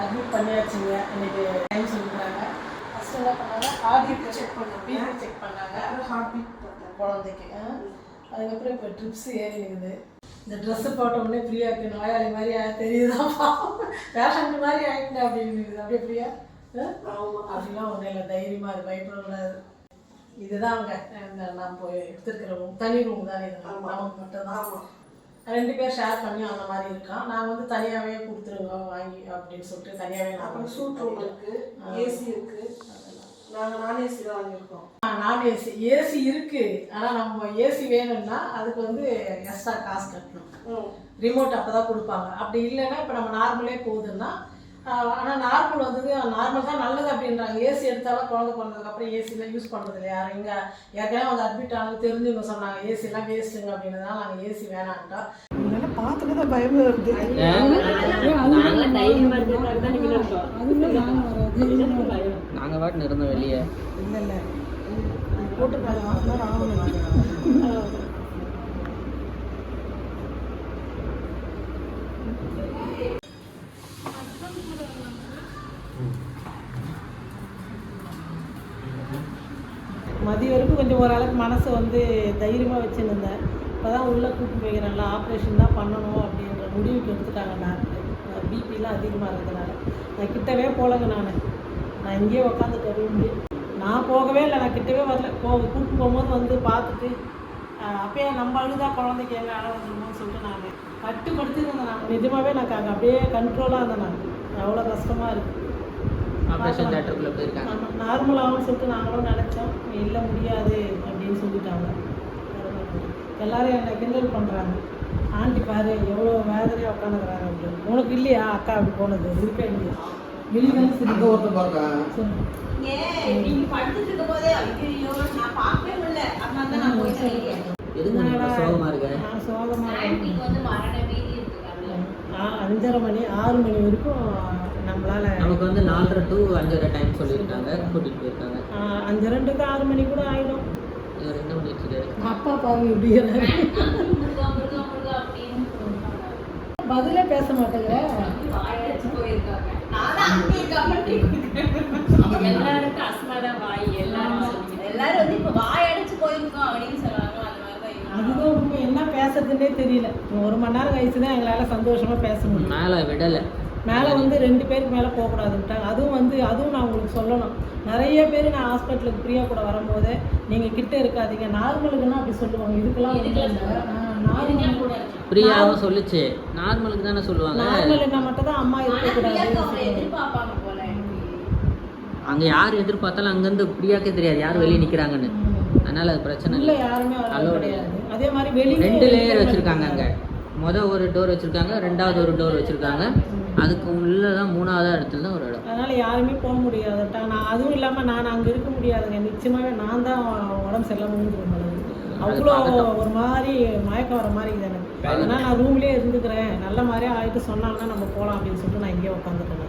Admit பண்ணியாச்சுங்க. இன்னைக்கு time சொல்லிக்கிறாங்க. First என்ன பண்ணாங்க, ஹார்ட் பீட் செக் பண்ணாங்க, பிபி செக் பண்ணாங்க, ஹார்ட் பீட் குழந்தைக்கு. அதுக்கப்புறம் இப்போ ட்ரிப்ஸ் ஏறி இருக்குது. இந்த ட்ரெஸ்ஸு போட்ட உடனே ஃப்ரீயாக இருக்குது, நோயாளி மாதிரி தெரியுதாப்பா, பேஷண்ட் மாதிரி ஆகிட்டேன் அப்படின்னு. அப்படியே ஃப்ரீயா அப்படிலாம் ஒன்றும் இல்லை, தைரியமாக அது பயப்படக்கூடாது. இதுதான் அவங்க நான் போய் எடுத்துருக்கிற ரூம், தனி ரூம் தான் இது, நமக்கு மட்டும்தான். 2 பேர் ஷேர் பண்ணி அந்த மாதிரி இருக்கான். நான் வந்து தனியாகவே கொடுத்துருங்க வாங்கி அப்படின்னு சொல்லிட்டு தனியாகவே நான் சூட் ரூம் இருக்குது, ஏசி இருக்குது. நாங்கள் நான் ஏசி தான் வாங்கியிருக்கோம். நான் ஏசி இருக்குது. ஆனால் நம்ம ஏசி வேணும்னா அதுக்கு வந்து எக்ஸ்ட்ரா காசு கட்டணும். ரிமோட் அப்போ தான் கொடுப்பாங்க. அப்படி இல்லைன்னா இப்போ நம்ம நார்மலே போகுதுன்னா, ஆனால் நார்மல் வந்தது நார்மல் தான் நல்லது அப்படின்றாங்க. ஏசி எடுத்தாலும் குழந்தை பிறந்ததுக்கப்புறம் ஏசிலாம் யூஸ் பண்ணுறது இல்லை யாரும். இங்கே ஏற்கனவே வந்து அட்மிட் ஆனது தெரிஞ்சுங்க சொன்னாங்க ஏசிலாம் வேஸ்ட்டுங்க அப்படின்றதுனால நாங்கள் ஏசி வேணான்ட்டோம். இதெல்லாம் பார்த்துட்டு தான் பயமே வருது. நாங்கள் வாட்டு இருந்தோம் வெளியே. இல்லை இல்லை போட்டுருக்காங்க, ஹாஃப் அன் ஹவர் ஆகணும். மதிய வரைக்கும் கொஞ்சம் ஓரளவுக்கு மனசை வந்து தைரியமாக வச்சுருந்தேன். இப்போ தான் உள்ளே கூப்பிட்டு போய்க்கிறேன்ல, ஆப்ரேஷன் தான் பண்ணணும் அப்படின்ற முடிவுக்கு எடுத்துட்டாங்க டாக்டர். பிபிலாம் அதிகமாக இருக்கிறதுனால நான் கிட்டவே போகலங்க. நான் இங்கேயே உட்காந்துட்டு ரூம்லேயே. நான் போகவே இல்லை, நான் கிட்டவே வரல. கூப்பிட்டு போகும்போது வந்து பார்த்துட்டு அப்பயே நம்ம அழுதா குழந்தைக்கு எங்கே அழ வந்துடணும்னு சொல்லிட்டு நான் கட்டுப்படுத்திருந்தேன். நான் நிஜமாகவே நான் அப்படியே கண்ட்ரோலாக இருந்தேன். நான் அவ்வளோ கஷ்டமாக இருக்குது. ஆப்ரேஷன் தியேட்டருக்குள்ளே போயிருக்காங்க. நார்மலாகவும் சொல்லிட்டு நாங்களும் நினச்சோம், இல்லை முடியாது அப்படின்னு சொல்லிட்டாங்க. எல்லோரும் என்னை கிண்டல் பண்ணுறாங்க, ஆண்டி பாரு எவ்வளோ வேதனையாக உட்காந்துக்கிறாங்க அப்படின்னு. உனக்கு இல்லையா அக்கா அப்படி போனது? இருக்கா இல்லையா? வெளியில சிரிக்க ஓட்ட பார்க்க சோகமாக 5:30 மணி 6 மணி வரைக்கும் நம்மளால. நமக்கு வந்து 4:30 to 5:30 டைம் சொல்லியிருக்காங்க, கூட்டிகிட்டு போயிருக்காங்க. 5:30 to 6 மணி கூட ஆகிடும். இவர் என்ன பண்ணிட்டு இருக்காரு? அப்பா பாருங்க இப்படி பதிலே பேச மாட்டேங்க. அதுதான் உண்மை. என்ன பேசுறதுன்னே தெரியல. 1 மணி நேரம் கழிச்சு தான் எங்களால் சந்தோஷமாக பேச முடியும். மேலே விடலை, மேலே வந்து 2 பேருக்கு மேலே போகக்கூடாதுன்ட்டாங்க. அதுவும் நான் உங்களுக்கு சொல்லணும். நிறைய பேர் நான் ஹாஸ்பிட்டலுக்கு பிரியா கூட வரும்போது நீங்கள் கிட்ட இருக்காதீங்க, நார்மலுக்குன்னா அப்படி சொல்லுவாங்க. இதுக்கெல்லாம் பிரியாவும் சொல்லிச்சு, நார்மலுக்கு தானே சொல்லுவாங்க. நார்மலுன்னா மட்டும் தான் அம்மா இருக்கக்கூடாது. அங்கே யார் எதிர்பார்த்தாலும் அங்கேருந்து பிரியாக்கே தெரியாது யார் வெளியே நிற்கிறாங்கன்னு. அதனால் அது பிரச்சனை இல்லை, யாருமே கிடையாது. அதே மாதிரி வெளியே 2 லேயர் வச்சுருக்காங்க. அங்கே ஒரு டோர் வச்சுருக்காங்க, 2வது ஒரு டோர் வச்சுருக்காங்க. அதுக்கு உள்ளே தான் 3வது இடத்துல தான் ஒரு இடம். அதனால் யாருமே போக முடியாதுட்டா. நான் அதுவும் இல்லாமல் நான் அங்கே இருக்க முடியாதுங்க. நிச்சயமாகவே நான் தான் உடம்பு சரியில்லாமல் முடிஞ்சிருந்தேன். அவ்வளோ ஒரு மாதிரி மயக்கம் வர மாதிரி இருக்குது எனக்கு. அதனால் நான் ரூம்லேயே இருந்துக்கிறேன், நல்ல மாதிரியே ஆகிட்டு சொன்னாங்கன்னா நம்ம போகலாம் அப்படின்னு சொல்லிட்டு நான் இங்கேயே உட்காந்துட்டேன்.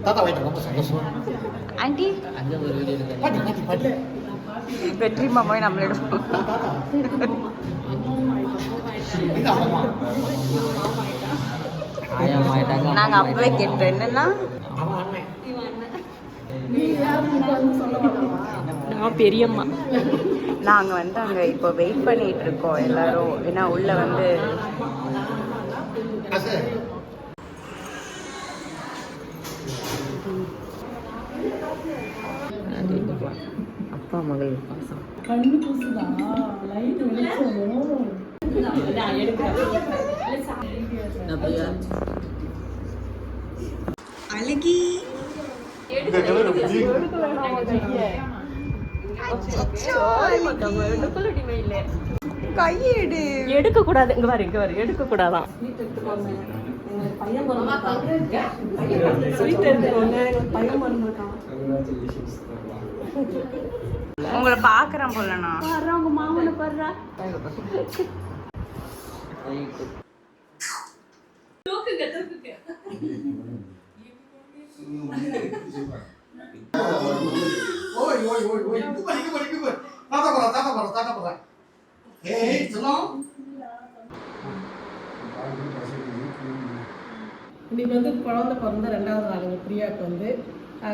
தாத்தா வாங்கிட்டு ரொம்ப சந்தோஷம். ஆண்டி அங்கே ஒரு வீடியோ இருக்கு. வெற்றி மாமாவை நம்மளிடம் நாங்கள் அப்பவே கேட்டோம். என்னன்னா நான் பெரியம்மா. நாங்கள் வந்து அங்கே இப்போ வெயிட் பண்ணிட்டு இருக்கோம் எல்லாரும். ஏன்னா உள்ள வந்து அப்பா மகள் பாசம். கண்ணு பூசுதா லைட் வெளிச்சம். அழகி கையெடு எடுக்க கூடாது. இங்க பாரு எடுக்க கூடாதான். பையன் உங்களை பார்க்குறேன் போலண்ணா அவங்க மாமனை பாடுறா இன்னைக்கு வந்து குழந்தை பிறந்த 2வது நாளுங்க பிரியாவுக்கு வந்து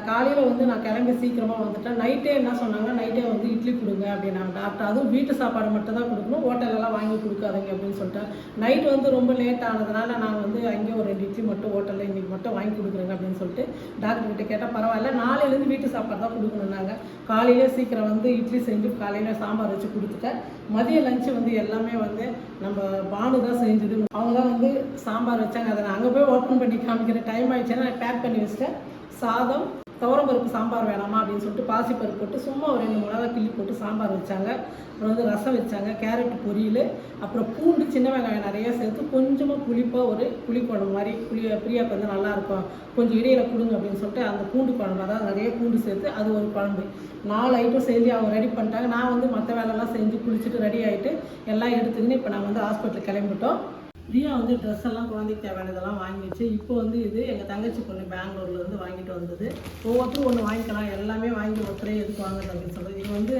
காலையில் வந்து நான் கிளம்பி சீக்கிரமாக வந்துட்டேன். நைட்டே என்ன சொன்னாங்க, நைட்டே வந்து இட்லி கொடுங்க அப்படின்னாங்க டாக்டர். அதுவும் வீட்டு சாப்பாடு மட்டும் தான் கொடுக்கணும், ஹோட்டலெல்லாம் வாங்கி கொடுக்காதீங்க அப்படின்னு சொல்லிட்டேன். நைட் வந்து ரொம்ப லேட் ஆனதுனால நாங்கள் வந்து அங்கேயே ஒரு 2 இட்லி மட்டும் ஹோட்டலில் இன்றைக்கி மட்டும் வாங்கி கொடுக்குறேங்க அப்படின்னு சொல்லிட்டு டாக்டர்கிட்ட கேட்டால் பரவாயில்ல, நாளையிலேருந்து வீட்டு சாப்பாடு தான் கொடுக்கணுன்னாங்க. காலையிலே சீக்கிரம் வந்து இட்லி செஞ்சு காலையில் சாம்பார் வச்சு கொடுத்துட்டேன். மதிய லஞ்சு வந்து எல்லாமே வந்து நம்ம பானு தான் செஞ்சுது. அவங்க தான் வந்து சாம்பார் வச்சாங்க. அதை நான் அங்கே போய் ஓப்பன் பண்ணி காமிக்கிற டைம் ஆகிடுச்சுன்னா நான் பேக் பண்ணி வச்சுட்டேன். சாதம், துவரம்பருப்பு சாம்பார் வேணாமா அப்படின்னு சொல்லிட்டு பாசிப்பருப்பு போட்டு சும்மா ஒரு 2 மிளகா கிள்ளி போட்டு சாம்பார் வச்சாங்க. அப்புறம் வந்து ரசம் வச்சாங்க, கேரட் பொரியல், அப்புறம் பூண்டு சின்ன வெங்காயம் நிறையா சேர்த்து கொஞ்சமாக புளிப்பாக ஒரு புளிக்குழம்பு மாதிரி பிரியாவுக்கு வந்து நல்லாயிருக்கும், கொஞ்சம் இடையில கொடுங்க அப்படின்னு சொல்லிட்டு அந்த பூண்டு குழம்பு, அதாவது நிறைய பூண்டு சேர்த்து அது ஒரு குழம்பு. 4 ஐட்டம் செஞ்சு அவங்க ரெடி பண்ணிட்டாங்க. நான் வந்து மற்ற வேலைலாம் செஞ்சு குளிச்சுட்டு ரெடி ஆகிட்டு எல்லாம் எடுத்துக்கின்னு இப்போ நாங்கள் வந்து ஹாஸ்பிட்டலுக்கு கிளம்பிட்டோம். பிரியா வந்து ட்ரெஸ் எல்லாம் குழந்தைக்கு தேவையானதெல்லாம் வாங்கிடுச்சு. இப்போ வந்து இது எங்கள் தங்கச்சி பொண்ணு பெங்களூர்லேருந்து வாங்கிட்டு வந்தது. ஒவ்வொருத்தரும் ஒன்று வாங்கிக்கலாம், எல்லாமே வாங்கி ஒருத்தரே எதுக்கு வாங்குறது அப்படின்னு சொல்கிறது. இது வந்து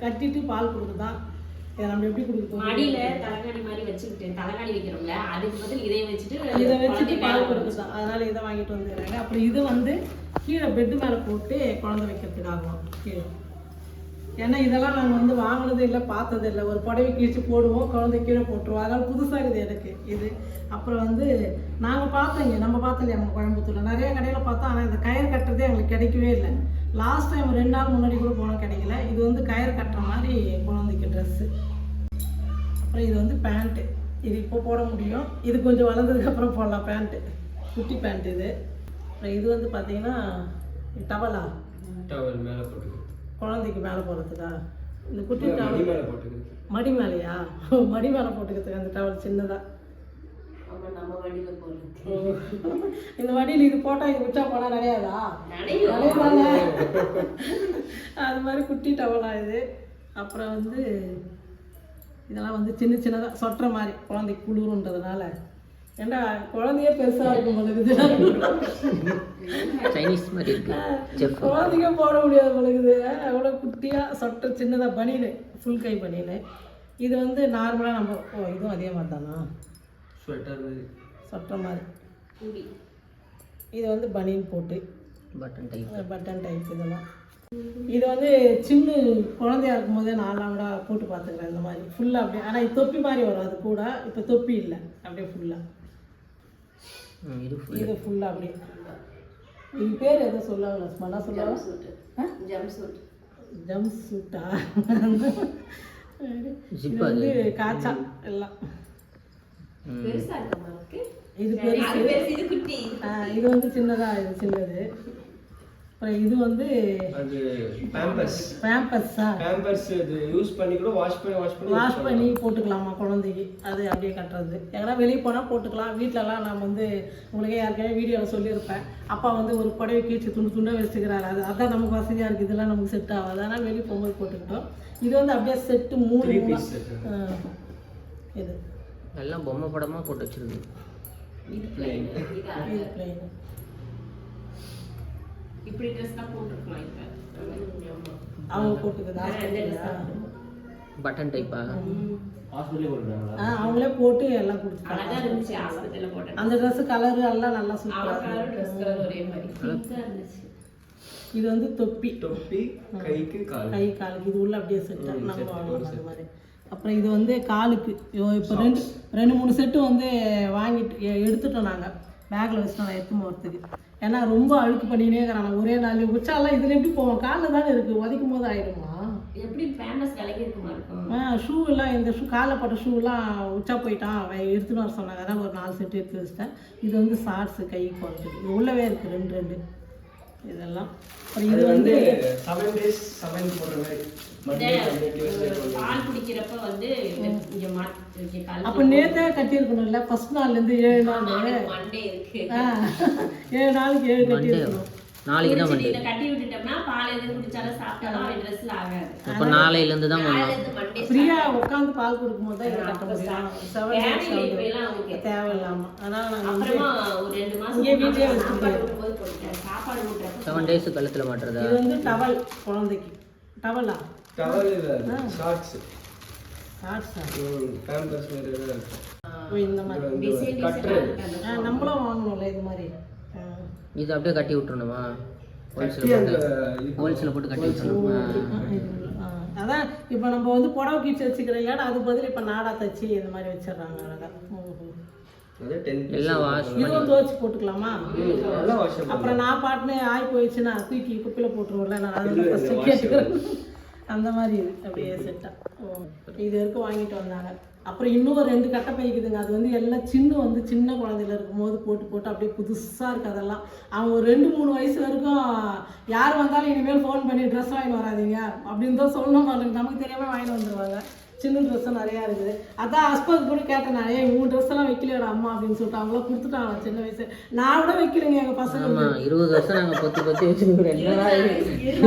கட்டிட்டு பால் கொடுக்குதான். இதை நம்ம எப்படி கொடுக்குறோம், மடியில் தலைகாணி மாதிரி வச்சுக்கிட்டு தலைகாணி வைக்கிறோம்ல, அதுக்கு பதில் இதை வச்சுட்டு பால் கொடுக்குதான். அதனால் இதை வாங்கிட்டு வந்துடுறாங்க. அப்புறம் இது வந்து கீழே பெட்டு மேலே போட்டு குழந்தை வைக்கிறதுக்காகும் கீழே. ஏன்னா இதெல்லாம் நாங்கள் வந்து வாங்கினது இல்லை, பார்த்தது இல்லை. ஒரு புடவை கீழ்ச்சி போடுவோம், குழந்தை கீழே போட்டுருவோம். அதனால் புதுசாக இருக்குது எனக்கு இது. அப்புறம் வந்து நாங்கள் பார்த்தோங்க, நம்ம பார்த்தோம் இல்லையா நம்ம கோயம்புத்தூரில் நிறைய கடையில் பார்த்தோம். ஆனால் இந்த கயிறு கட்டுறதே எங்களுக்கு கிடைக்கவே இல்லை. லாஸ்ட் டைம் 2 நாள் முன்னாடி கூட போனோம், கிடைக்கல. இது வந்து கயிறு கட்டுற மாதிரி குழந்தைக்கு ட்ரெஸ்ஸு. அப்புறம் இது வந்து பேண்ட்டு, இது இப்போ போட முடியும், இது கொஞ்சம் வளர்ந்ததுக்கப்புறம் போடலாம் பேண்ட்டு, குட்டி பேண்ட் இது. அப்புறம் இது வந்து பார்த்தீங்கன்னா டவலா, டவல் மேலே போட்டு குழந்தைக்கு மேலே போடுறதுக்கா, இந்த குட்டி டவல் மடி மேலேயா, மடி மேலே போட்டுக்கிறதுக்கு அந்த டவல் சின்னதாக. நம்ம வண்டியில் போடுறது இந்த வண்டியில் இது போட்டால் இது உச்சா போனால் நிறையாதா, நிறையதானே அது மாதிரி குட்டி டவலா இது. அப்புறம் வந்து இதெல்லாம் வந்து சின்ன சின்னதாக சொட்டுற மாதிரி குழந்தைக்கு குளிருன்றதுனால. ஏன்னா குழந்தையே பெருசாக இருக்கும் பொழுது சைனீஸ் மாதிரி இருக்கு, குழந்தைங்க போட முடியாது பொழுது. அவ்வளோ குட்டியாக சொட்ட சின்னதாக பனியனு, ஃபுல் கை பனியனு. இது வந்து நார்மலாக நம்ம இதுவும் அதே மாதிரி தானா, ஸ்வெட்டர் மாதிரி சொட்டுற மாதிரி. இது வந்து பனியன் போட்டு பட்டன் டைப். இதெல்லாம் இது வந்து சின்ன குழந்தையா இருக்கும் போதே நாளாக போட்டு பார்த்துக்கிறேன் இந்த மாதிரி ஃபுல்லாக அப்படியே. ஆனால் இது தொப்பி மாதிரி வரும், அது கூட இப்போ தொப்பி இல்லை, அப்படியே ஃபுல்லாக இது ஃபுல்லாக அப்படியே. இது பேர் எதுவும் சொல்லாமல ஸ்மலா சொல்லாம ஜம் சூட்டா. இது வந்து காச்சா எல்லாம் பெருசா இருக்கு. இது பெருசு, இது வந்து சின்னதாக, இது சின்னது. அப்புறம் இது வந்து அது பேம்பர்ஸ். பேம்பர்ஸ் இது யூஸ் பண்ணி கூட வாஷ் பண்ணி போட்டுக்கலாமா குழந்தைக்கு, அது அப்படியே கட்டுறது. எங்கன்னா வெளியே போனால் போட்டுக்கலாம். வீட்டிலலாம் நான் வந்து உங்களுக்கே யாருக்கே வீடியோவில் சொல்லியிருப்பேன், அப்பா வந்து ஒரு புடவை கீழ்ச்சி துண்டாக வச்சுக்கிறாரு. அதான் நமக்கு வசதியாக இருக்குது, இதெல்லாம் நமக்கு செட் ஆகாது. அதனால் வெளியே போகும்போது போட்டுக்கிட்டோம். இது வந்து அப்படியே செட்டு 3 இது எல்லாம் பொம்மை படமாக போட்டு வச்சிருக்கு. இது பிளைன். இது பிளைன். இப்படி ட்ரெஸ் தான் போட்டுருக்கலாம். இப்போ அவங்க போட்டுக்குதா பட்டன் டைப்பா, ஹாஸ்பிட்டலே போட்டுறாங்களா? அவங்களே போட்டு எல்லாம் கொடுத்துட்டாங்க. அழகா இருந்துச்சு ஹாஸ்பிட்டல்ல போட்டேன். அந்த ட்ரெஸ் கலரு எல்லாம் நல்லா சூப்பராக ட்ரெஸ் கலர் ஒரே மாதிரி பிங்கா இருந்துச்சு. இது வந்து தொப்பி கைக்கு கை காலுக்கு இது உள்ள அப்படியே செட் நம்ம வாங்கலாம் அந்த மாதிரி. அப்புறம் இது வந்து காலுக்கு இப்போ 2-3 செட்டு வந்து வாங்கிட்டு எடுத்துட்டோம் நாங்கள். பேக்கில் வச்சுட்டோம் நான் எடுத்து போகிறதுக்கு. ஏன்னா ரொம்ப அழுக்கு பண்ணினே இருக்கிறான் ஒரே நாள். உச்சாலாம் இதில் எப்படி போவோம், காலில் தானே இருக்குது, உதைக்கும் போது ஆகிடுமா. எப்படி ஃபேமஸ் விலைக்கு இருக்குமா இருக்கும். ஷூ எல்லாம் இந்த காலில் போட்ட ஷூலாம் உச்சா போயிட்டான், எடுத்துன்னு வர சொன்னாங்க. அதனால் ஒரு 4 செட்டு எடுத்து வச்சுட்டேன். இது வந்து ஷார்ட்ஸு கை குழந்தைக்கு, இது உள்ளவே இருக்குது 2 இதெல்லாம். அப்புறம் இது வந்து 7 days 7 போடுறது. பால் குடிக்கிறப்ப வந்து இங்க அப்போ நேற்றே கட்டியிருக்கணும்ல, ஃபர்ஸ்ட் நாள்லேருந்து 7 நாள் மண்டே இருக்கு. 7 நாளுக்கு 7 கட்டியிருக்கணும். நாளைக்கு தான் குடிச்சிட்டு மண்டே. இதை கட்டி விட்டுட்டோம்னா பால் எதுவும் குடிச்சாலும் சாப்பிட்டாலும் அவன் ட்ரெஸ்ல ஆகாது. அப்போ நாளையிலேருந்து தான் பண்ணலாம். நாளையிலிருந்து மண்டே ஃப்ரீயா உட்காந்து பால் கொடுக்கும்போது தான் இதை கட்ட முடியும். 7 days தேவையில்லை இப்பெல்லாம் அவனுக்கு. தேவையில்லாம. அதனால நாங்கள் அப்புறமா ஒரு 2 மாசம் இங்கே வீட்லயே சாப்பாடு கொடுக்கும்போது போட்டுட்டேன். சாப்பாடு ஊட்டுறப்ப 7 days கழுத்தில் மாட்டுறதா? இது வந்து டவல் குழந்தைக்கு. டவலா? டவல் இல்லை, ஷார்ட்ஸ். ஷார்ட்ஸா? பேம்பர்ஸ் மாதிரி தான் இருக்கும். இந்த மாதிரி டிசைன் கட்டுறது. நம்மளும் வாங்கணும்ல இது மாதிரி. இது அப்படியே கட்டி விட்டுறணுமா? கட்டி அந்த ஹோல்சேலில் போட்டு கட்டி விட்டுறணுமா? அதான் இப்போ நம்ம வந்து புடவை கீச்சு வச்சுக்கிறீங்க, அது பதில் இப்போ நாடா தச்சு இந்த மாதிரி வச்சிடுறாங்க. அழகாக அது 10 எல்லாம் வாஷ் இதுவும் துவச்சி போட்டுக்கலாமா? நல்லா வாஷ் பண்ணலாம். அப்புறம் நான் பாட்டுன்னு ஆகி போயிடுச்சுன்னா தூக்கி குப்பையில் போட்டுருவோம்ல, நான் அதை ஃபஸ்ட்டு கேட்டுக்கிறேன். அந்த மாதிரி இது அப்படியே செட்டாக இது வரைக்கும் வாங்கிட்டு வந்தாங்க. அப்புறம் இன்னும் ஒரு 2 கட்டை பைக்குதுங்க. அது வந்து எல்லாம் சின்ன குழந்தையில இருக்கும்போது போட்டு அப்படியே புதுசாக இருக்குது. அதெல்லாம் அவங்க ஒரு 2-3 வயசு வரைக்கும் யார் வந்தாலும் இனிமேல் ஃபோன் பண்ணி ட்ரெஸ் வாங்கிட்டு வராதிங்க அப்படின்னு தான் சொல்லணும். நமக்கு தெரியாமல் வாங்கிட்டு வந்துடுவாங்க. சின்ன ட்ரெஸ்ஸும் நிறையா இருக்குது. அதான் ஹஸ்பண்ட் கூட கேட்டேன், நிறைய இவங்க ட்ரெஸ் எல்லாம் வைக்கலையோட அம்மா அப்படின்னு சொல்லிட்டு அவங்களாம் கொடுத்துட்டாங்க சின்ன வயசு. நான் கூட வைக்கலைங்க எங்கள் பசங்க. ஆமாம், 20 வருஷம் நாங்கள் பொத்தி வச்சுருக்கிறோம்.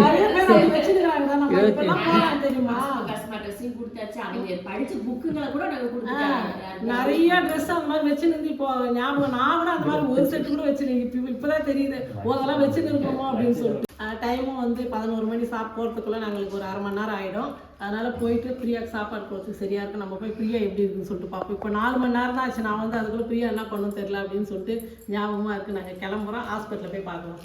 நிறைய பேர் அப்படி வச்சுருக்காங்க தான். நம்ம இப்பெல்லாம் போகலாம் தெரியுமா? கஸ்டமர் ட்ரெஸ்ஸையும் கொடுத்தாச்சு. அவங்க படிச்ச புக்குங்களை கூட நாங்கள் கொடுத்துட்டோம். நிறைய ட்ரெஸ் அந்த மாதிரி வச்சுருந்து இப்போ ஞாபகம். நான் கூட அந்த மாதிரி ஒரு செட்டு கூட வச்சுருக்கேன். இப்போதான் தெரியுது அதெல்லாம் வச்சுருக்கோமோ அப்படின்னு சொல்லிட்டு. டைமும் வந்து 11 மணி போகிறதுக்குள்ளே நாங்களுக்கு ஒரு 1/2 மணி நேரம் ஆகிடும். அதனால் போயிட்டு பிரியாவுக்கு சாப்பாடு போகிறதுக்கு சரியாக இருக்குது. நம்ம போய் பிரியா எப்படி இருக்குன்னு சொல்லிட்டு பார்ப்போம். இப்போ 4 மணி நேரம் தான் ஆச்சு. நான் வந்து அதுக்குள்ளே பிரியா என்ன பண்ணணும் தெரியல அப்படின்னு சொல்லிட்டு ஞாபகமாக இருக்குது. நாங்கள் கிளம்புறோம். ஹாஸ்பிட்டலில் போய் பார்க்கலாம்.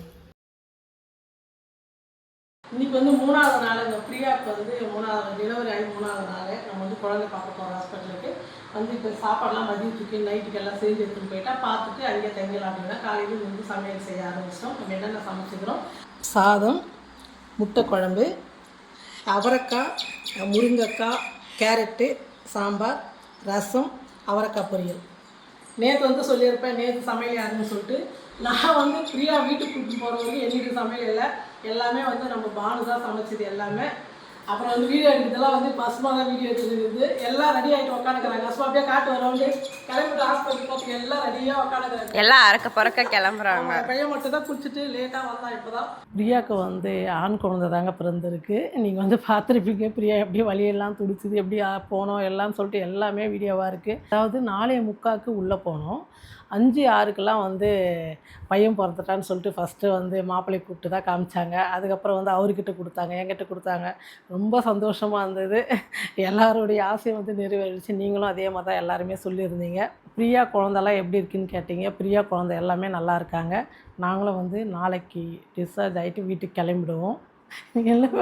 இன்றைக்கி வந்து 3வது நாள். இந்த பிரியாவுக்கு வந்து 3வது டெலிவரி ஆகி 3வது நாள் நம்ம வந்து குழந்தை பார்க்க போகிறோம் ஹாஸ்பிட்டலுக்கு. வந்து இப்போ சாப்பாடெலாம் மதியத்துக்கு நைட்டுக்கு எல்லாம் செஞ்சு எடுத்துகிட்டு போயிட்டா பார்த்துட்டு அங்கே தங்கிடலாம் அப்படின்னா காலையில் வந்து சமையல் செய்ய ஆரம்பிச்சிட்டோம். நம்ம என்னென்ன சமைச்சிக்கிறோம்: சாதம், முட்டை குழம்பு, அவரைக்காய், முருங்கைக்காய், கேரட்டு, சாம்பார், ரசம், அவரைக்காய் பொரியல். நேற்று வந்து சொல்லியிருப்பேன் நேற்று சமையல் யாருன்னு சொல்லிட்டு. நான் வந்து பிரியா வீட்டுக்கு கூப்பிட்டு போகிற வரைக்கும் என்னைக்கு சமையல் இல்லை. எல்லாமே வந்து நம்ம பானு தான் சமைச்சது எல்லாமே. அப்புறம் வந்து வீடியோ எடுக்கிறதுலாம் வந்து பசுமா தான் வீடியோ எடுத்துருக்குது. எல்லாம் ரெடி ஆகிட்டு உட்காந்துக்கிறாங்க. பசுமா அப்படியே காட்டு வரவங்க கிளம்பிட்டு ஹாஸ்பிட்டலுக்கு எல்லாம் ரெடியாக உட்காந்துக்கிறாங்க. எல்லாம் அறக்க பறக்க கிளம்புறாங்க. பையன் மட்டும் தான் குளிச்சுட்டு லேட்டாக வந்தான். இப்போ தான் பிரியாவுக்கு வந்து ஆண் குழந்தை தாங்க பிறந்திருக்கு. நீங்கள் வந்து பார்த்துருப்பீங்க பிரியா எப்படி வழியெல்லாம் துடிச்சுது, எப்படி போனோம் எல்லாம் சொல்லிட்டு எல்லாமே வீடியோவாக இருக்குது. அதாவது 4:45 உள்ளே போனோம். 5:06 வந்து பையன் பிறந்துட்டான்னு சொல்லிட்டு ஃபஸ்ட்டு வந்து மாப்பிள்ளை கூப்பிட்டு தான் காமிச்சாங்க. அதுக்கப்புறம் வந்து அவர்கிட்ட கொடுத்தாங்க, என்கிட்ட கொடுத்தாங்க. ரொம்ப சந்தோஷமாக இருந்தது. எல்லாருடைய ஆசையும் வந்து நிறைவேறிச்சு. நீங்களும் அதே மாதிரி தான் எல்லாருமே சொல்லியிருந்தீங்க. பிரியா குழந்தெல்லாம் எப்படி இருக்குன்னு கேட்டீங்க. பிரியா குழந்தை எல்லாமே நல்லா இருக்காங்க. நாங்களும் வந்து நாளைக்கு டிஸ்சார்ஜ் ஆகிட்டு வீட்டுக்கு கிளம்பிடுவோம். எல்லாம்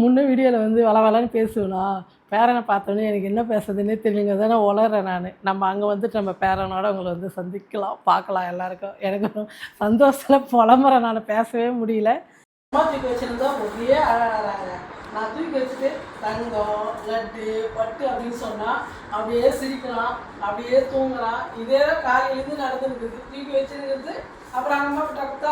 முன்ன வீடியோவில் வந்து வளவலன்னு பேசுவேனா, பேரனை பார்த்தோன்னே எனக்கு என்ன பேசுறதுன்னே தெரியலங்க. தானே உளறேன் நான். நம்ம அங்கே வந்துட்டு நம்ம பேரனோட உங்களை வந்து சந்திக்கலாம், பார்க்கலாம் எல்லாருக்கும். எனக்கு சந்தோஷத்தில் புலம்புறேன். நான் பேசவே முடியல. அம்மா தூக்கி வச்சுருந்தா அப்படியே அழகாங்க. நான் தூக்கி வச்சுட்டு தங்கம், லட்டு, பட்டு அப்படின்னு சொன்னால் அப்படியே சிரிக்கலாம், அப்படியே தூங்கலாம். இதே தான் காலையிலேருந்து நடந்துருக்குது. தூக்கி வச்சுருக்கிறது. அப்புறம் அம்மா கிட்ட கொடுத்தா